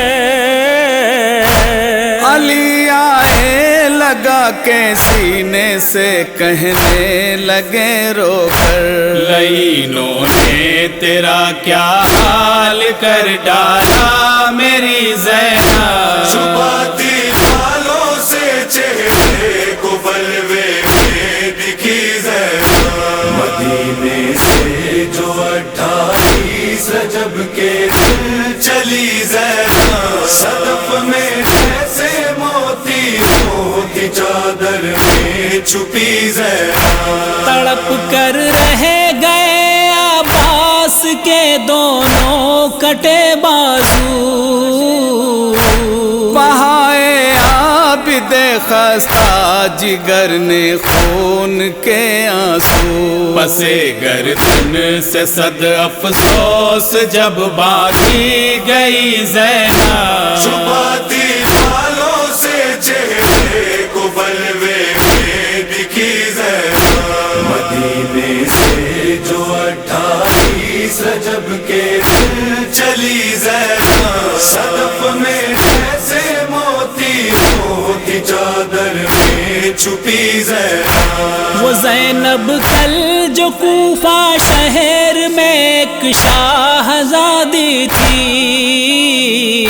علی آئے لگا کے سینے سے کہنے لگے رو کر، لعینوں نے تیرا کیا حال کر ڈالا میری زینب، چھپاتی بالوں سے چہرے کو بلوے میں دکھی زینب، مدینے سے جو 28 رجب کے دن چلی زینب، صدف میں جیسے موتی موتی چادر میں چھپی زینب، تڑپ کر رہ گئے عباس کے دونوں کٹے بازو، بہائے عابد خستہ جگر نے خون کے آنسو، پسے گردن سے صد افسوس جب باندھی گئی زینب، چھپاتی بالوں سے چہرے کو بلوے میں دکھی زینب، مدینے سے جو 28 رجب کے دن چلی زینب، صدف میں جیسے موتی موتی چادر میں چھپی زینب، وہ زینب کل جو کوفہ شہر میں ایک شاہزادی تھی،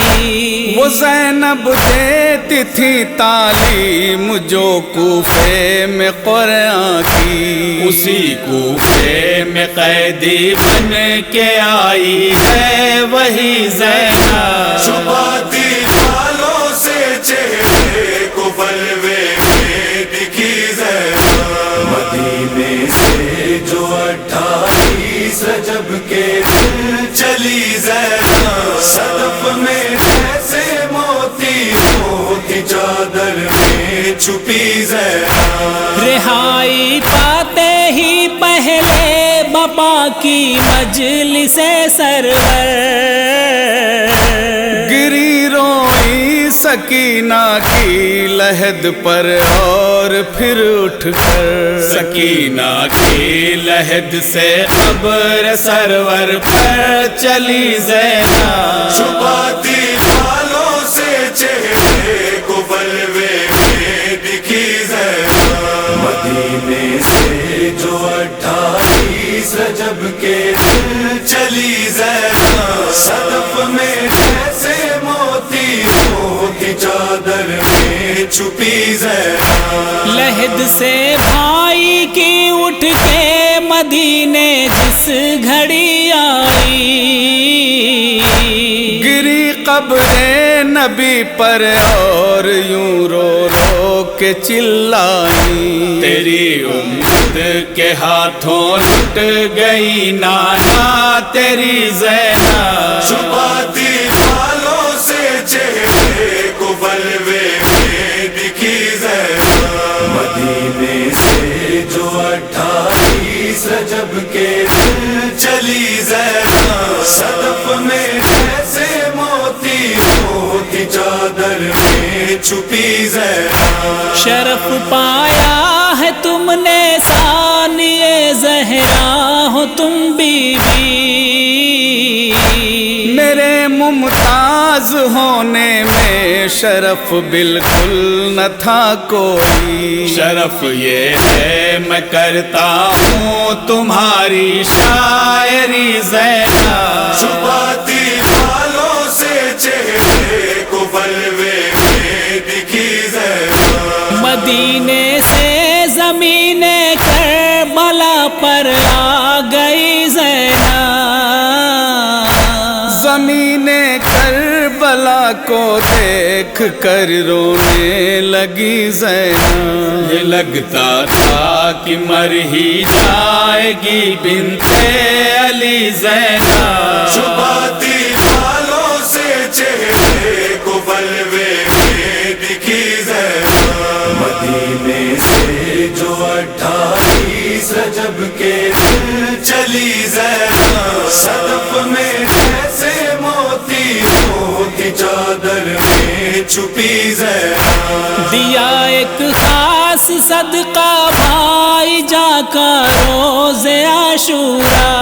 وہ زینب دیتی تھی تعلیم جو کوفے میں قرآن کی، اسی کوفے میں قیدی بن کے آئی ہے وہی زینب، چھپاتی بالوں سے چہرے کو بلوے میں دکھی زینب، مدینے سے جو 28 رجب کے دن چلی زینب، صدف میں جیسے موتی موتی چادر میں چھپی زینب، رہائی پاتے ہی پہلے بابا کی مجلس سرور، گری روئی سکینہ کی لحد پر اور پھر اٹھ کر، سکینہ کی لحد سے قبر سرور پر چلی زینب، چھپاتی بالوں سے چہرے کو بلوے میں دکھی زینب، مدینے سے جو 28 رجب کے دن چلی زینب، صدف میں جیسے موتی موتی چادر میں چھپی زینب، لحد سے بھائی کی اٹھ کے مدینے جس گھڑی آئی، گری قبر نبی پر اور یوں رو رو کے چلائی، تیری امت کے ہاتھوں لٹ گئی نانا تیری زینب، چھپاتی بالوں سے چہرے کو بلوے میں دکھی زینب، مدینے سے جو 28 رجب کے دن چلی زینب، صدف میں جیسے موتی موتی چادر میں چھپی زینب، شرف پایا ہے تم نے ثانیہ زہرا ہو تم بی بی، میرے ممتاز ہونے میں شرف بالکل نہ تھا کوئی، شرف یہ ہے میں کرتا ہوں تمہاری شاعری زینب، چھپاتی بالوں سے چہرے کو بلوے میں دکھی زینب، مدینے سے زمین کربلا پر آ گئی زینب، زمین کربلا کو دیکھ کر رونے لگی زینب، یہ لگتا تھا کہ مر ہی جائے گی بنت علی زینب، چھپاتی بالوں سے چہرے کو بلوے میں دکھی زینب، مدینے سے جو 28 رجب کے دن چلی زینب، صدف میں جیسے موتی موتی چادر میں چھپی زینب، دیا ایک خاص صدقہ بھائی جا کا روز عاشورا،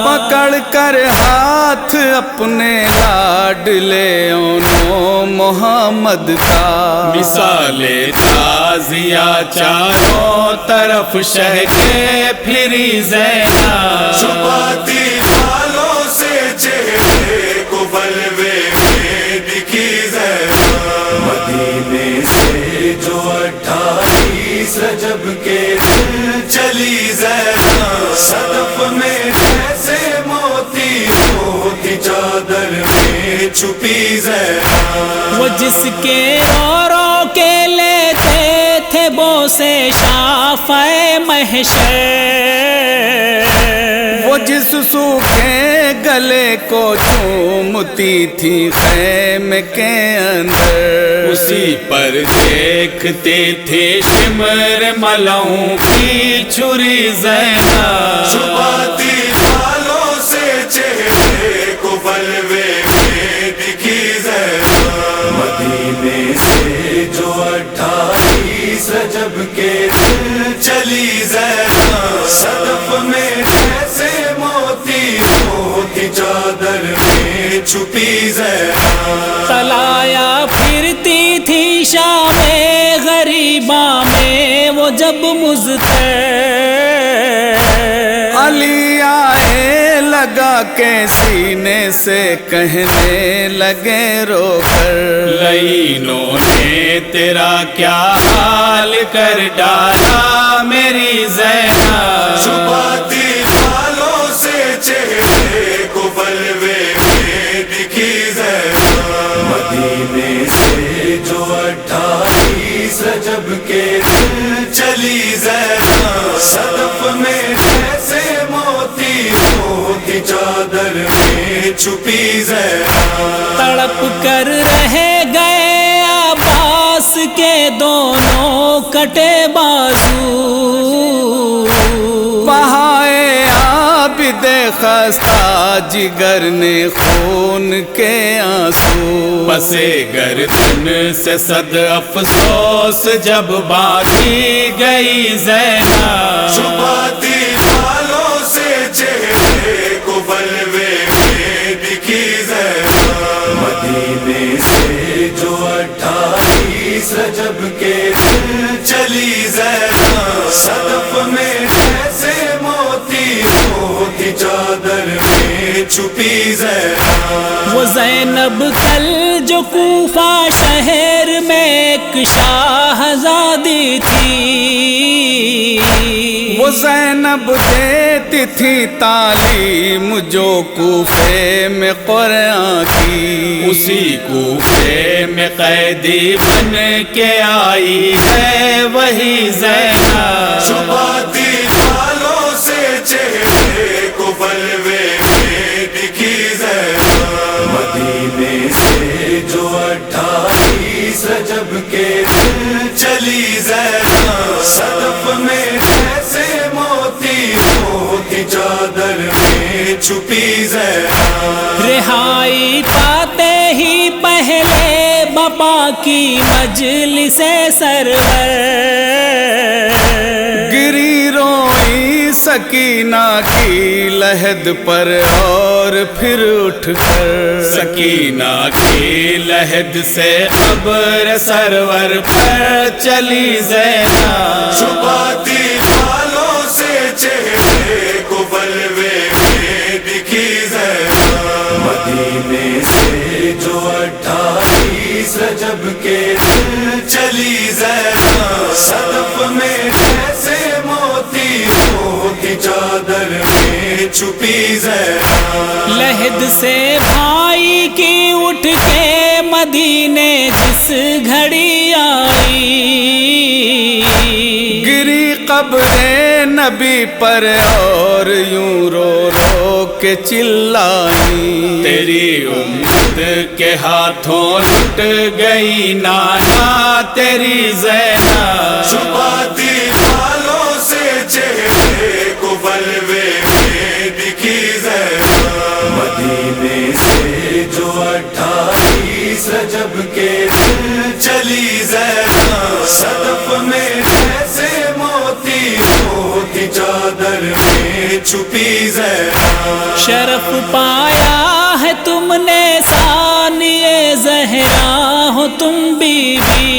پکڑ کر ہاتھ اپنے لاڈلے اونو محمد کا، مثال تازیہ چاروں طرف شہ کے پھری زینب، چھپاتی بالوں سے چہرے کو بلوے میں دکھی زینب، مدینے سے جو 28 رجب کے دن چلی زینب، صدف میں جیسے موتی موتی چادر میں چھپی زینب، وہ جس کے رو رو کے لیتے تھے بوسے شافعِ محشر، وہ جس سوکھے گلے کو چومتی تھی خیمے کے اندر، اسی پر دیکھتی تھی شمر ملاؤں کی چھری زینب، چھپاتی بالوں سے چہرے کو بلوے میں دکھی زینب، مدینے سے جو 28 رجب کے دن چلی زینب، صدف میں جیسے موتی موتی چادر میں چھپی زینب، تلایا پھرتی تھی شام غریباں میں وہ جب مضطر، علی آئے لگا کے سینے سے کہنے لگے رو کر، لعینوں نے تیرا کیا حال کر ڈالا میری زینب، چھپاتی بالوں سے چہرے کو بلوے میں دکھی زینب، مدینے سے جو 28 رجب کے دن چلی زینب، صدف میں جیسے موتی موتی چادر میں چھپی زینب، تڑپ کر رہ گئے عباس کے دونوں کٹے بازو، بہائے عابد خستہ جگر نے خون کے آنسو، پسے گردن سے صد افسوس جب باقی گئی زینب، چھپاتی بالوں سے چہرے کو بلوے میں دکھی زینب، مدینے سے جو 28 رجب کے دن چلی زینب، صدف میں جیسے موتی موتی چادر میں چھپی زینب، وہ زینب کل جو کوفہ شہر میں ایک شاہزادی تھی، وہ زینب دیتی تھی تعلیم جو کوفے میں قرآن کی، اسی کوفے میں قیدی بن کے آئی ہے وہی زینب، چھپاتی بالوں سے چہرے کو بلوے میں دکھی زینب، مدینے سے جو 28 رجب کے دن چلی زینب، صدف میں جیسے موتی موتی چادر میں چھپی زینب، رہائی پاتے ہی پہلے بپا کی مجلس سرور، گری روئی سکینہ کی لحد پر اور پھر اٹھ کر، سکینہ کی لحد سے قبر سرور پر چلی زینب، چھپاتی بالوں سے چہرے کو بلوے میں دکھی زینب، مدینے سے جو 28 رجب کے دن چلی زینب، صدف میں جیسے موتی موتی چادر میں چھپی زینب، لحد سے بھائی کی اٹھ کے مدینے جس گھڑی آئی، گری قبر نبی پر اور یوں رو رو کے چلائی، تیری امت کے ہاتھوں لٹ گئی نانا تیری زینب، چھپاتی بالوں سے چہرے کو بلوے میں دکھی زینب، مدینے سے جو 28 رجب کے دن چلی زینب، صدف میں جیسے موتی موتی چادر میں چھپی زینب، شرف پایا ہے تم نے ثانیہ زہرا ہو تم بیوی،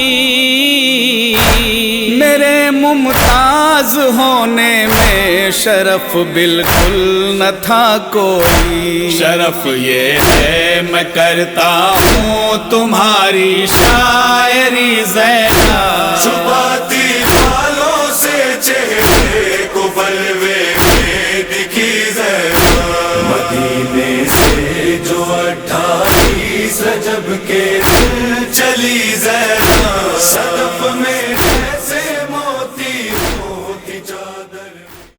میرے ممتاز ہونے میں شرف بالکل نہ تھا کوئی، شرف یہ ہے میں کرتا ہوں تمہاری شاعری زینب، چھپاتی